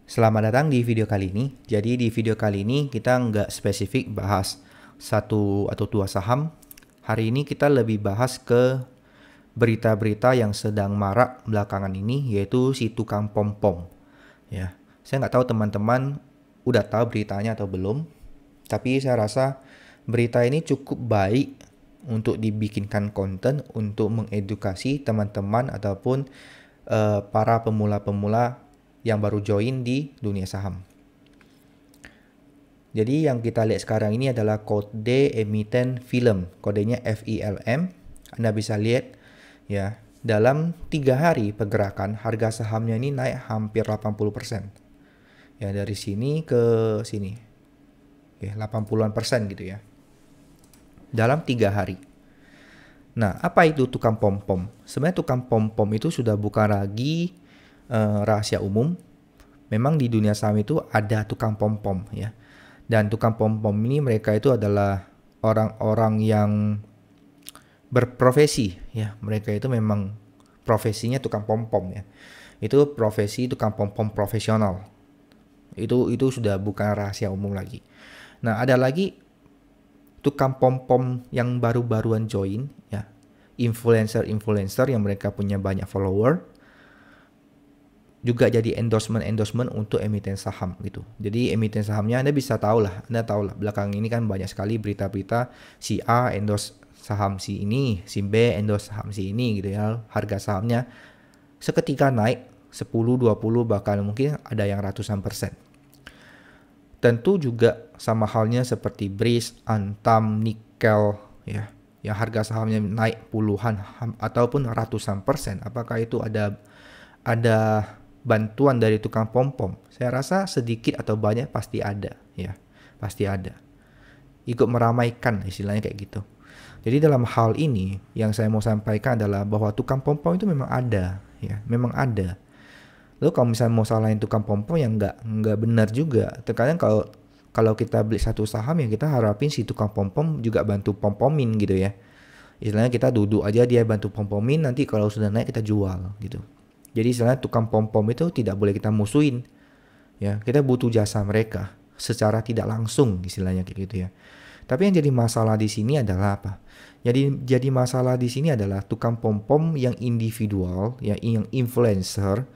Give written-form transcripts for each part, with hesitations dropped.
Selamat datang di video kali ini. Jadi di video kali ini kita nggak spesifik bahas satu atau dua saham. Hari ini kita lebih bahas ke berita-berita yang sedang marak belakangan ini, yaitu si tukang pom-pom. Ya, saya nggak tahu teman-teman udah tahu beritanya atau belum. Tapi saya rasa berita ini cukup baik untuk dibikinkan konten untuk mengedukasi teman-teman ataupun para pemula-pemula yang baru join di dunia saham. Jadi yang kita lihat sekarang ini adalah kode emiten film, kodenya FILM. Anda bisa lihat ya, dalam 3 hari pergerakan harga sahamnya ini naik hampir 80%. Ya, dari sini ke sini. Oke, 80-an persen gitu ya. Dalam 3 hari. Nah, apa itu tukang pom-pom? Sebenarnya tukang pom-pom itu sudah bukan lagi rahasia umum. Memang di dunia saham itu ada tukang pom-pom ya. Dan tukang pom-pom ini mereka itu adalah orang-orang yang berprofesi ya. Mereka itu memang profesinya tukang pom-pom ya. Itu profesi tukang pom-pom profesional. Itu sudah bukan rahasia umum lagi. Nah, ada lagi tukang pom-pom yang baru-baruan join ya. Influencer yang mereka punya banyak follower. Juga jadi endorsement untuk emiten saham gitu. Jadi emiten sahamnya Anda tahu lah belakang ini kan banyak sekali berita-berita si A endorse saham si ini, si B endorse saham si ini gitu ya. Harga sahamnya seketika naik 10, 20 bahkan mungkin ada yang ratusan persen. Tentu juga sama halnya seperti Breeze, Antam, Nikel ya. Yang harga sahamnya naik puluhan ataupun ratusan persen. Apakah itu ada bantuan dari tukang pom-pom? Saya rasa sedikit atau banyak pasti ada ya, pasti ada. Ikut meramaikan istilahnya kayak gitu. Jadi dalam hal ini yang saya mau sampaikan adalah bahwa tukang pom-pom itu memang ada ya, memang ada. Lalu kalau misalnya mau salahin tukang pom-pom yang nggak benar juga. Terkadang kalau kita beli satu saham ya kita harapin si tukang pom-pom juga bantu pom-pomin gitu ya. Istilahnya kita duduk aja dia bantu pom-pomin, nanti kalau sudah naik kita jual gitu. Jadi istilahnya tukang pom-pom itu tidak boleh kita musuhin. Ya, kita butuh jasa mereka secara tidak langsung istilahnya kayak gitu ya. Tapi yang jadi masalah di sini adalah apa? Jadi masalah di sini adalah tukang pom-pom yang individual, ya, yang influencer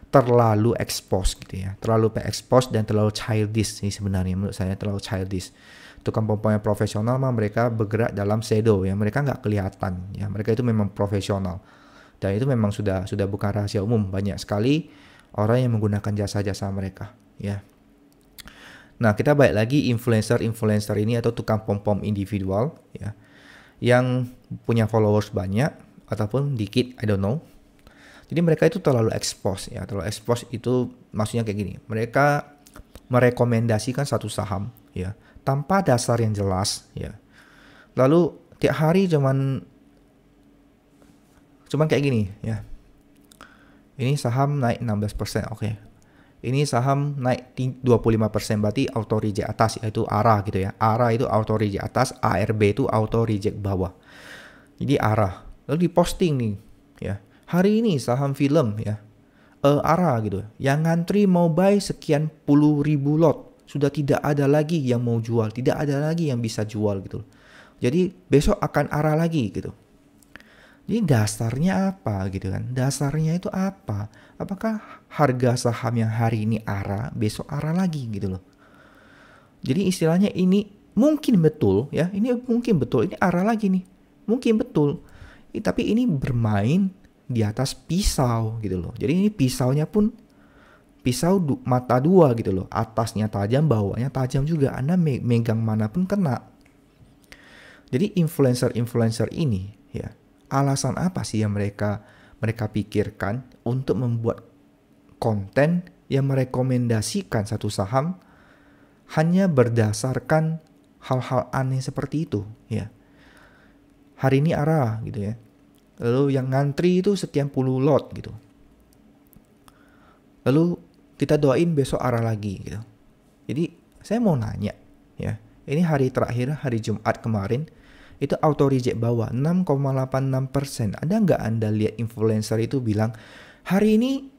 terlalu expose gitu ya. Terlalu expose dan terlalu childish sih sebenarnya menurut saya, terlalu childish. Tukang pom-pom yang profesional mah mereka bergerak dalam shadow ya. Mereka nggak kelihatan ya. Mereka itu memang profesional. Dan itu memang sudah bukan rahasia umum. Banyak sekali orang yang menggunakan jasa-jasa mereka ya. Nah, kita balik lagi influencer ini atau tukang pom-pom individual ya, yang punya followers banyak ataupun dikit, I don't know. Jadi mereka itu terlalu expose ya. Terlalu expose itu maksudnya kayak gini. Mereka merekomendasikan satu saham ya tanpa dasar yang jelas ya. Lalu tiap hari cuman kayak gini ya. Ini saham naik 16%, oke. Ini saham naik 25%, berarti auto reject atas, yaitu ARA gitu ya. ARA itu auto reject atas, ARB itu auto reject bawah. Jadi ARA. Lalu diposting nih ya. Hari ini saham film ya. ARA gitu. Yang ngantri mau buy sekian puluh ribu lot. Sudah tidak ada lagi yang mau jual, tidak ada lagi yang bisa jual gitu. Jadi besok akan ARA lagi gitu. Jadi dasarnya apa gitu kan? Dasarnya itu apa? Apakah harga saham yang hari ini ARA, besok ARA lagi gitu loh. Jadi istilahnya ini mungkin betul ya. Ini mungkin betul. Ini ARA lagi nih. Mungkin betul. Tapi ini bermain di atas pisau gitu loh. Jadi ini pisaunya pun pisau mata dua gitu loh. Atasnya tajam, bawahnya tajam juga. Anda megang mana pun kena. Jadi influencer ini ya. Alasan apa sih yang mereka pikirkan untuk membuat konten yang merekomendasikan satu saham hanya berdasarkan hal-hal aneh seperti itu ya. Hari ini ARA gitu ya. Lalu yang ngantri itu sekian puluh lot gitu. Lalu kita doain besok ARA lagi gitu. Jadi saya mau nanya ya. Ini hari terakhir, hari Jumat kemarin. Itu auto reject bawah 6,86%. Ada nggak Anda lihat influencer itu bilang hari ini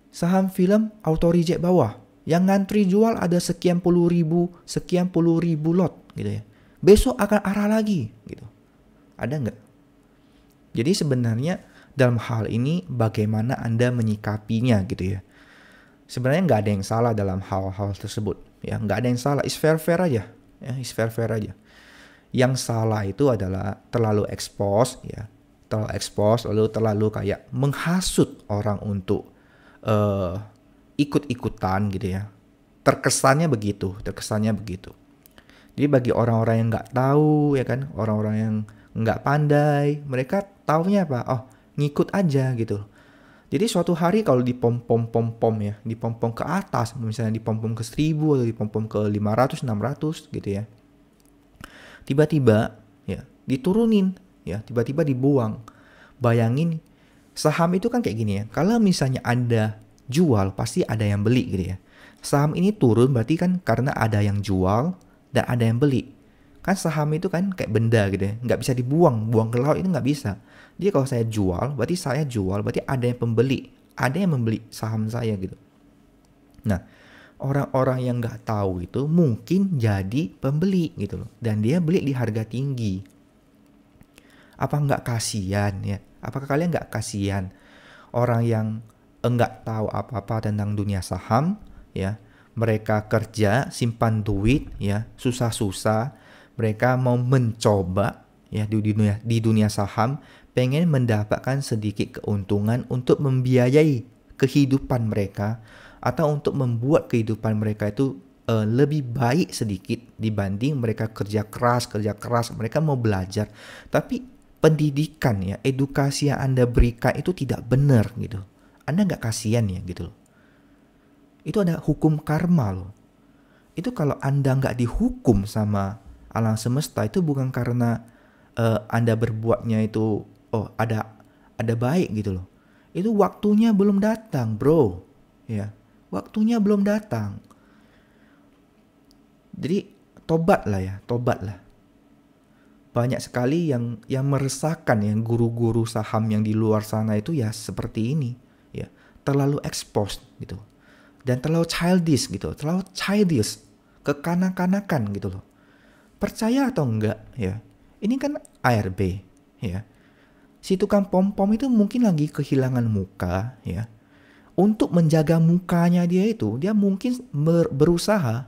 saham film auto reject bawah Yang ngantri jual ada sekian puluh ribu lot gitu ya. Besok akan arah lagi gitu. Ada nggak? Jadi sebenarnya dalam hal ini bagaimana Anda menyikapinya gitu ya. Sebenarnya nggak ada yang salah dalam hal-hal tersebut. Ya, nggak ada yang salah. Is fair-fair aja. Ya, is fair-fair aja. Yang salah itu adalah terlalu expose ya. Terlalu expose lalu terlalu kayak menghasut orang untuk ikut-ikutan gitu ya. Terkesannya begitu. Jadi bagi orang-orang yang nggak tahu ya kan, orang-orang yang nggak pandai, mereka taunya apa? Oh, ngikut aja gitu. Jadi suatu hari kalau dipom-pom ya, dipom-pom ke atas, misalnya dipom-pom ke 1000 atau dipom-pom ke 500, 600 gitu ya. Tiba-tiba ya diturunin ya, tiba-tiba dibuang. Bayangin saham itu kan kayak gini ya. Kalau misalnya Anda jual pasti ada yang beli gitu ya. Saham ini turun berarti kan karena ada yang jual dan ada yang beli. Kan saham itu kan kayak benda gitu ya, nggak bisa dibuang, buang ke laut itu nggak bisa. Jadi kalau saya jual, berarti ada yang pembeli, ada yang membeli saham saya gitu. Nah, orang-orang yang nggak tahu itu mungkin jadi pembeli gitu loh, dan dia beli di harga tinggi. Apa nggak kasihan ya? Apakah kalian nggak kasihan orang yang nggak tahu apa-apa tentang dunia saham ya? Mereka kerja, simpan duit ya, susah-susah. Mereka mau mencoba ya di dunia saham, pengen mendapatkan sedikit keuntungan untuk membiayai kehidupan mereka atau untuk membuat kehidupan mereka itu lebih baik sedikit dibanding mereka kerja keras, mereka mau belajar. Tapi pendidikan ya, edukasi yang Anda berikan itu tidak benar gitu. Anda nggak kasihan ya gitu loh. Itu ada hukum karma loh. Itu kalau Anda nggak dihukum sama alam semesta itu bukan karena Anda berbuatnya itu ada baik gitu loh. Itu waktunya belum datang, bro. Ya, waktunya belum datang. Jadi tobatlah. Banyak sekali yang meresahkan yang guru-guru saham yang di luar sana itu ya seperti ini, ya. Terlalu exposed gitu. Dan terlalu childish, kekanak-kanakan gitu loh. Percaya atau enggak ya, ini kan ARB ya. Si tukang pom-pom itu mungkin lagi kehilangan muka ya. Untuk menjaga mukanya dia mungkin berusaha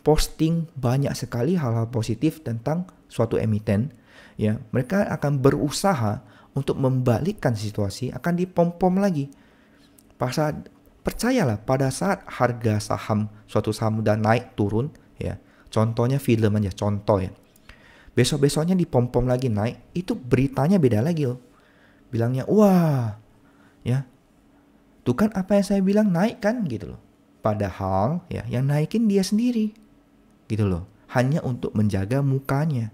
posting banyak sekali hal-hal positif tentang suatu emiten ya. Mereka akan berusaha untuk membalikkan situasi, akan dipom-pom lagi. Percayalah, pada saat harga suatu saham udah naik turun ya. Contohnya film aja, contoh ya. Besok-besoknya dipom-pom lagi naik, itu beritanya beda lagi loh. Bilangnya, wah, ya, tuh kan apa yang saya bilang naik kan gitu loh. Padahal ya yang naikin dia sendiri gitu loh. Hanya untuk menjaga mukanya.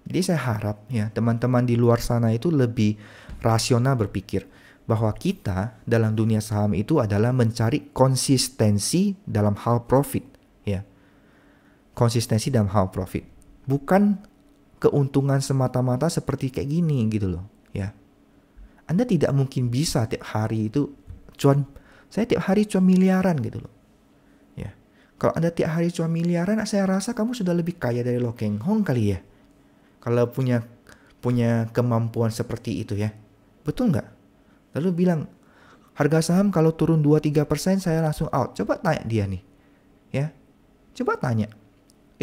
Jadi saya harap ya teman-teman di luar sana itu lebih rasional berpikir. Bahwa kita dalam dunia saham itu adalah mencari konsistensi dalam hal profit ya. Konsistensi dalam hal profit, bukan keuntungan semata-mata seperti kayak gini gitu loh ya. Anda tidak mungkin bisa tiap hari itu saya tiap hari cuan miliaran gitu loh ya. Kalau Anda tiap hari cuan miliaran, saya rasa kamu sudah lebih kaya dari Lo Keng Hong kali ya, kalau punya kemampuan seperti itu ya. Betul nggak? Lalu bilang harga saham kalau turun 2-3% saya langsung out. Coba tanya dia nih ya, coba tanya,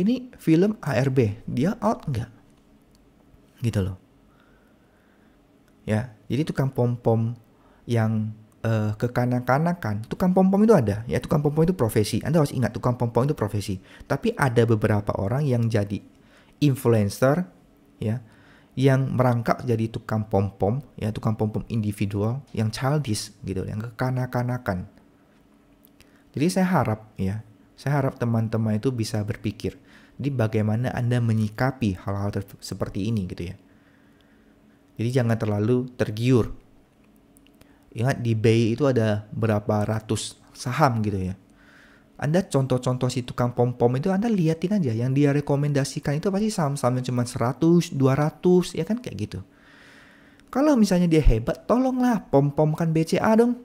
ini film ARB, dia out nggak? Gitu loh. Ya, jadi tukang pom-pom yang kekanak-kanakan, tukang pom-pom itu ada. Ya, tukang pom-pom itu profesi. Anda harus ingat, tukang pom-pom itu profesi. Tapi ada beberapa orang yang jadi influencer, ya, yang merangkap jadi tukang pom-pom, ya, tukang pom-pom individual, yang childish, gitu, yang kekanak-kanakan. Jadi saya harap teman-teman itu bisa berpikir di bagaimana Anda menyikapi hal-hal seperti ini gitu ya. Jadi jangan terlalu tergiur. Ingat di BI itu ada berapa ratus saham gitu ya. Anda contoh-contoh si tukang pom-pom itu Anda liatin aja, yang dia rekomendasikan itu pasti saham-saham yang cuma 100, 200 ya kan kayak gitu. Kalau misalnya dia hebat, tolonglah pom-pomkan BCA dong.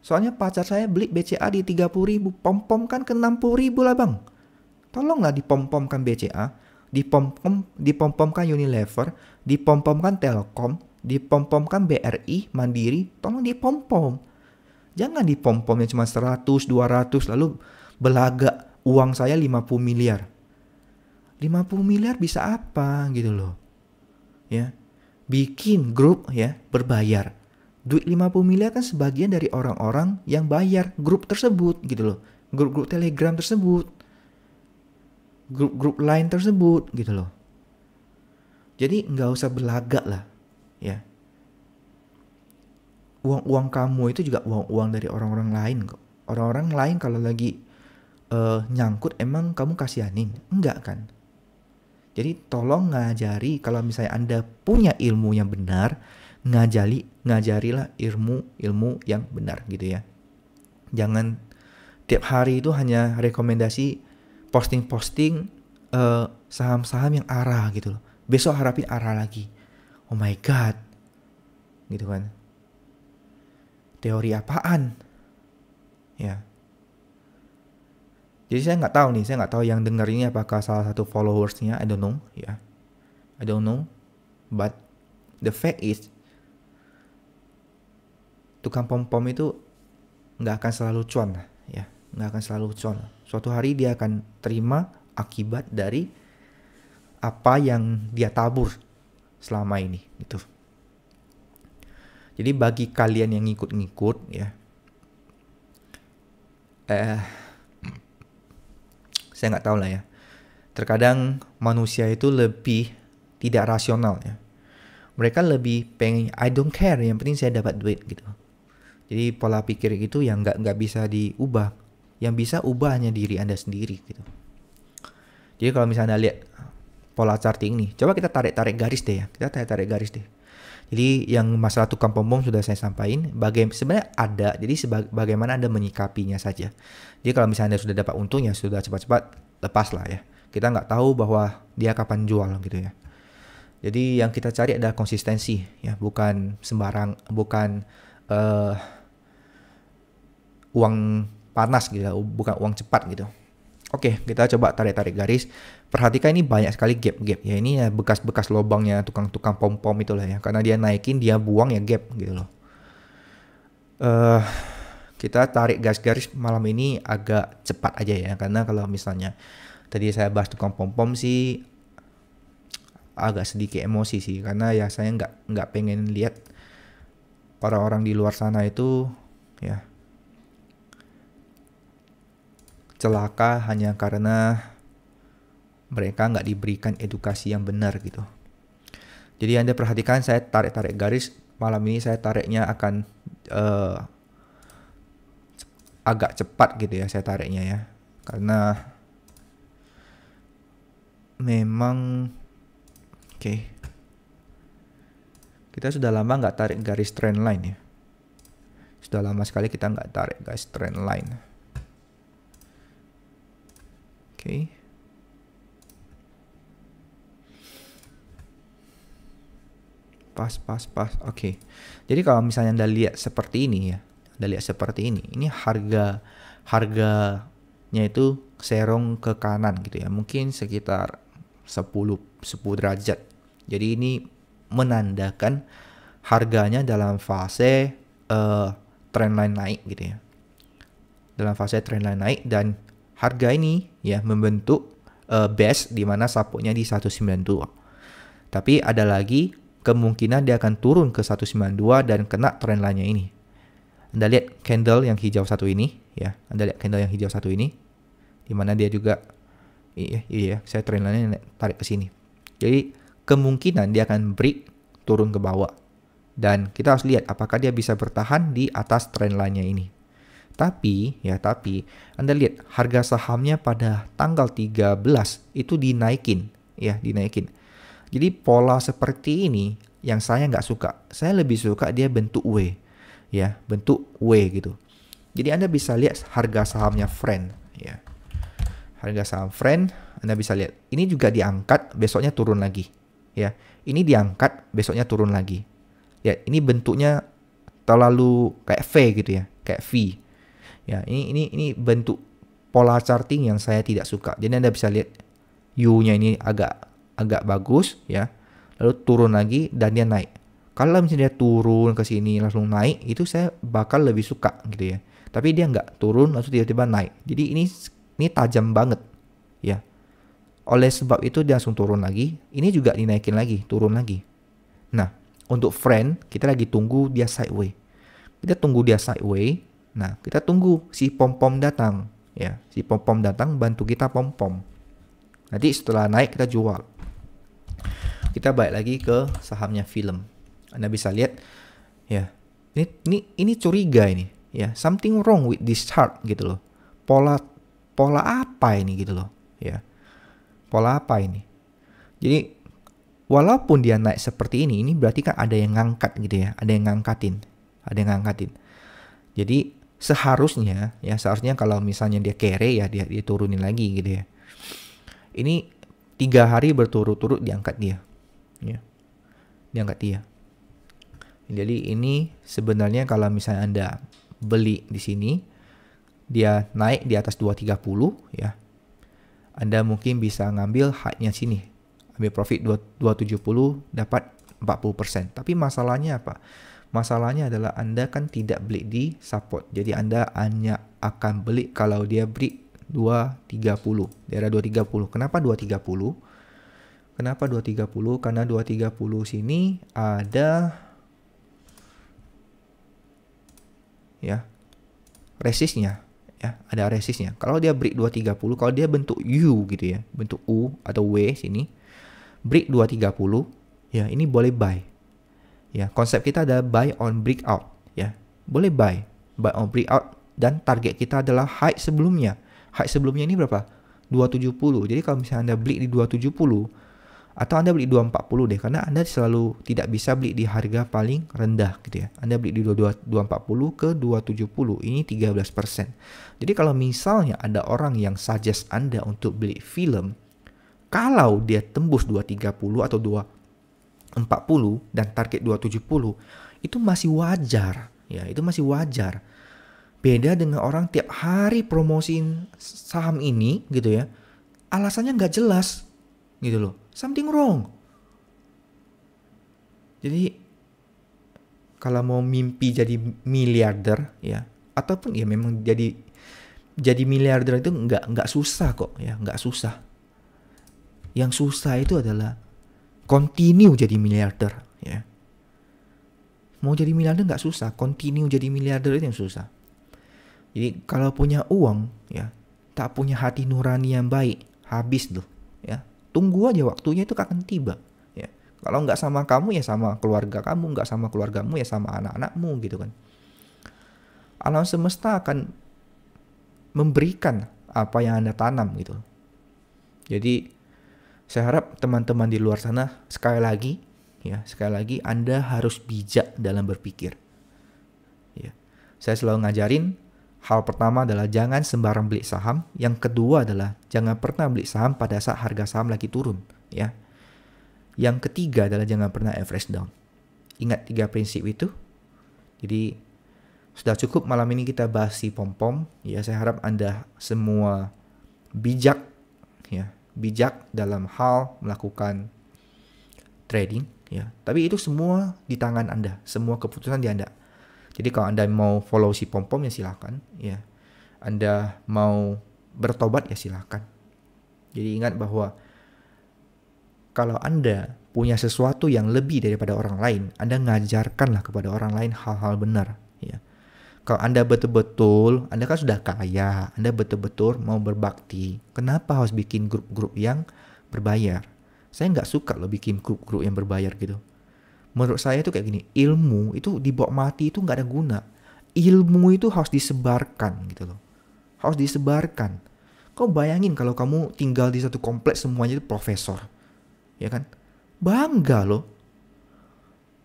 Soalnya pacar saya beli BCA di 30.000, pom-pom kan ke 60.000 lah bang. Tolonglah dipom-pomkan BCA, dipom-pomkan Unilever, dipom-pomkan Telkom, dipom-pomkan BRI, Mandiri, tolong dipom-pom. Jangan dipom-pomnya cuma 100, 200, lalu belaga uang saya 50 miliar. 50 miliar bisa apa gitu loh. Ya. Bikin grup ya berbayar. Duit 50 miliar kan sebagian dari orang-orang yang bayar grup tersebut gitu loh. Grup-grup Telegram tersebut. Grup-grup lain tersebut gitu loh. Jadi nggak usah berlagak lah ya. Uang-uang kamu itu juga uang-uang dari orang-orang lain kok. Orang-orang lain kalau lagi nyangkut emang kamu kasihanin? Enggak kan? Jadi tolong ngajari, kalau misalnya Anda punya ilmu yang benar, ngajarilah ilmu yang benar gitu ya. Jangan tiap hari itu hanya rekomendasi posting-posting saham-saham yang arah gitu loh. Besok harapin arah lagi. Oh my god. Gitu kan. Teori apaan? Ya. Jadi saya nggak tahu yang dengar ini apakah salah satu followersnya, I don't know, ya. I don't know, but the fact is, tukang pom-pom itu nggak akan selalu cuan, ya, nggak akan selalu cuan. Suatu hari dia akan terima akibat dari apa yang dia tabur selama ini, gitu. Jadi bagi kalian yang ngikut-ngikut, ya, saya nggak tahu lah ya. Terkadang manusia itu lebih tidak rasional ya. Mereka lebih pengen I don't care, yang penting saya dapat duit gitu. Jadi pola pikir itu yang nggak bisa diubah. Yang bisa ubah hanya diri Anda sendiri gitu. Jadi kalau misalnya Anda lihat pola charting nih, coba kita tarik garis deh ya. Kita tarik garis deh. Jadi yang masalah tukang pom-pom sudah saya sampaikan. Sebenarnya ada, jadi bagaimana Anda menyikapinya saja. Jadi kalau misalnya Anda sudah dapat untung ya sudah cepat-cepat lepas lah ya. Kita nggak tahu bahwa dia kapan jual gitu ya. Jadi yang kita cari adalah konsistensi ya, bukan uang panas gitu, bukan uang cepat gitu. Oke, kita coba tarik garis. Perhatikan ini banyak sekali gap ya. Ini ya bekas-bekas lubangnya tukang pom-pom itulah ya. Karena dia naikin, dia buang ya gap gitu loh. Kita tarik garis malam ini agak cepat aja ya. Karena kalau misalnya tadi saya bahas tukang pom-pom sih agak sedikit emosi sih. Karena ya saya nggak pengen lihat orang-orang di luar sana itu ya celaka hanya karena mereka nggak diberikan edukasi yang benar gitu. Jadi Anda perhatikan saya tarik garis malam ini, saya tariknya akan agak cepat gitu ya saya tariknya ya. Karena memang oke. Kita sudah lama nggak tarik garis trend line ya. Sudah lama sekali kita nggak tarik garis trend line. Oke. Pas. Oke. Jadi kalau misalnya Anda lihat seperti ini ya. Ini harganya itu serong ke kanan gitu ya. Mungkin sekitar 10 derajat. Jadi ini menandakan harganya dalam fase trendline naik gitu ya. Dalam fase trendline naik, dan harga ini ya membentuk base di mana support-nya di 192. Tapi ada lagi kemungkinan dia akan turun ke 192 dan kena trendline-nya ini. Anda lihat candle yang hijau satu ini ya. Di mana dia juga iya, saya trendline-nya tarik ke sini. Jadi kemungkinan dia akan break turun ke bawah. Dan kita harus lihat apakah dia bisa bertahan di atas trendline-nya ini. Tapi Anda lihat harga sahamnya pada tanggal 13 itu dinaikin. Jadi pola seperti ini yang saya nggak suka. Saya lebih suka dia bentuk W. Ya, bentuk W gitu. Jadi Anda bisa lihat harga sahamnya Friend ya. Harga saham Friend Anda bisa lihat. Ini juga diangkat, besoknya turun lagi. Ya, ini diangkat, besoknya turun lagi. Lihat, ini bentuknya terlalu kayak V gitu ya. kayak V. Ya, ini bentuk pola charting yang saya tidak suka. Jadi Anda bisa lihat U-nya ini agak bagus ya. Lalu turun lagi dan dia naik. Kalau misalnya dia turun ke sini langsung naik, itu saya bakal lebih suka gitu ya. Tapi dia nggak turun langsung tiba-tiba naik. Jadi ini tajam banget ya. Oleh sebab itu dia langsung turun lagi. Ini juga dinaikin lagi, turun lagi. Nah, untuk friend kita lagi tunggu dia sideways. Kita tunggu dia sideways. Nah, kita tunggu si pom-pom datang ya. Si pom-pom datang bantu kita pom-pom. Nanti setelah naik kita jual. Kita balik lagi ke sahamnya film. Anda bisa lihat ya. Ini curiga ini ya. Something wrong with this chart gitu loh. Pola apa ini gitu loh ya. Pola apa ini? Jadi walaupun dia naik seperti ini berarti kan ada yang ngangkat gitu ya. Ada yang ngangkatin. Jadi seharusnya kalau misalnya dia kere ya dia turunin lagi gitu ya. Ini 3 hari berturut-turut diangkat dia. Ya. Diangkat dia. Jadi ini sebenarnya kalau misalnya Anda beli di sini dia naik di atas 230 ya. Anda mungkin bisa ngambil high-nya sini. Ambil profit 270 dapat 40%. Tapi masalahnya apa? Masalahnya adalah Anda kan tidak beli di support. Jadi Anda hanya akan beli kalau dia break 230. Daerah 230. Kenapa 230? Kenapa 230? Karena 230 sini ada ya resistnya. Ya, ada resistnya. Kalau dia break 230, kalau dia bentuk U gitu ya, bentuk U atau W sini, break 230, ya ini boleh buy. Ya, konsep kita adalah buy on breakout, ya. Boleh buy on breakout dan target kita adalah high sebelumnya. High sebelumnya ini berapa? 270. Jadi kalau misalnya Anda beli di 270 atau Anda beli 240 deh, karena Anda selalu tidak bisa beli di harga paling rendah gitu ya. Anda beli di 240 ke 270, ini 13%. Jadi kalau misalnya ada orang yang suggest Anda untuk beli film, kalau dia tembus 230 atau 240 dan target 270, itu masih wajar ya, itu masih wajar. Beda dengan orang tiap hari promosiin saham ini gitu ya, alasannya nggak jelas gitu loh. Something wrong. Jadi kalau mau mimpi jadi miliarder ya, ataupun ya memang jadi miliarder itu nggak susah kok ya, nggak susah. Yang susah itu adalah continue jadi miliarder ya. Mau jadi miliarder nggak susah, continue jadi miliarder itu yang susah. Jadi kalau punya uang ya, tak punya hati nurani yang baik, habis tuh ya. Tunggu aja waktunya itu akan tiba ya. Kalau nggak sama kamu ya sama keluarga kamu, nggak sama keluargamu ya sama anak-anakmu gitu kan. Alam semesta akan memberikan apa yang Anda tanam gitu. Jadi saya harap teman-teman di luar sana sekali lagi Anda harus bijak dalam berpikir. Ya. Saya selalu ngajarin hal pertama adalah jangan sembarang beli saham. Yang kedua adalah jangan pernah beli saham pada saat harga saham lagi turun. Ya. Yang ketiga adalah jangan pernah average down. Ingat 3 prinsip itu. Jadi sudah cukup malam ini kita bahas si pom-pom. Ya, saya harap Anda semua bijak ya, bijak dalam hal melakukan trading ya. Tapi itu semua di tangan Anda, semua keputusan di Anda. Jadi kalau Anda mau follow si pom-pom ya silakan ya. Anda mau bertobat ya silakan. Jadi ingat bahwa kalau Anda punya sesuatu yang lebih daripada orang lain, Anda ngajarkanlah kepada orang lain hal-hal benar ya. Kalau Anda betul-betul, Anda kan sudah kaya, Anda betul-betul mau berbakti, kenapa harus bikin grup-grup yang berbayar? Saya nggak suka loh bikin grup-grup yang berbayar gitu. Menurut saya itu kayak gini, ilmu itu dibawa mati itu nggak ada guna. Ilmu itu harus disebarkan gitu loh. Harus disebarkan. Kau bayangin kalau kamu tinggal di satu kompleks semuanya itu profesor. Ya kan? Bangga loh.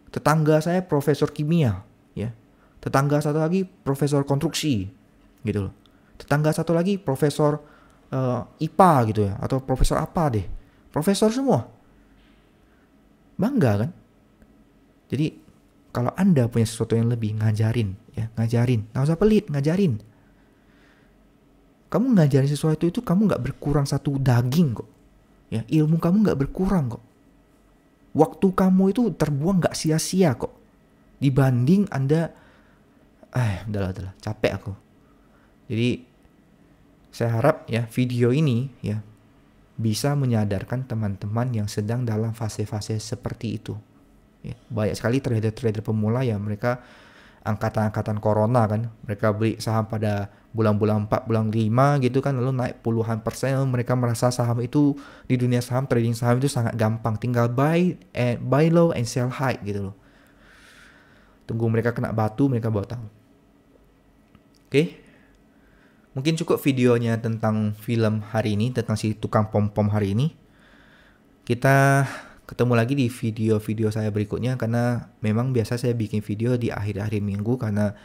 Tetangga saya profesor kimia. Ya. Tetangga satu lagi profesor konstruksi. Gitu loh. Tetangga satu lagi profesor IPA gitu ya. Atau profesor apa deh. Profesor semua. Bangga kan? Jadi kalau Anda punya sesuatu yang lebih, ngajarin, ya, ngajarin. Nggak usah pelit, ngajarin. Kamu ngajarin sesuatu itu kamu nggak berkurang satu daging kok. Ya, ilmu kamu nggak berkurang kok. Waktu kamu itu terbuang nggak sia-sia kok. Dibanding Anda, udahlah, capek aku. Jadi saya harap ya video ini ya bisa menyadarkan teman-teman yang sedang dalam fase-fase seperti itu. Ya, banyak sekali trader-trader pemula ya, mereka angkatan-angkatan corona kan, mereka beli saham pada bulan-bulan 4, bulan 5 gitu kan, lalu naik puluhan persen, lalu mereka merasa saham itu di dunia saham, trading saham itu sangat gampang, tinggal buy low and sell high gitu loh. Tunggu mereka kena batu, mereka baru tahu. Oke. Mungkin cukup videonya tentang film hari ini, tentang si tukang pom-pom hari ini. Kita ketemu lagi di video-video saya berikutnya, karena memang biasa saya bikin video di akhir-akhir minggu karena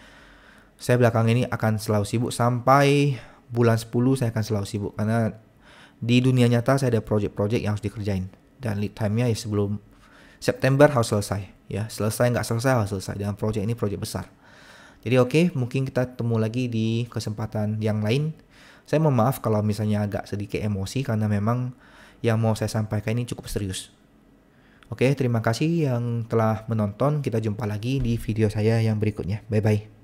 saya belakang ini akan selalu sibuk sampai bulan 10 saya akan selalu sibuk karena di dunia nyata saya ada project-project yang harus dikerjain dan lead time-nya ya sebelum September harus selesai ya, selesai nggak selesai harus selesai, dan project ini project besar. Jadi oke, mungkin kita ketemu lagi di kesempatan yang lain. Saya mohon maaf kalau misalnya agak sedikit emosi karena memang yang mau saya sampaikan ini cukup serius. Oke, terima kasih yang telah menonton. Kita jumpa lagi di video saya yang berikutnya. Bye-bye.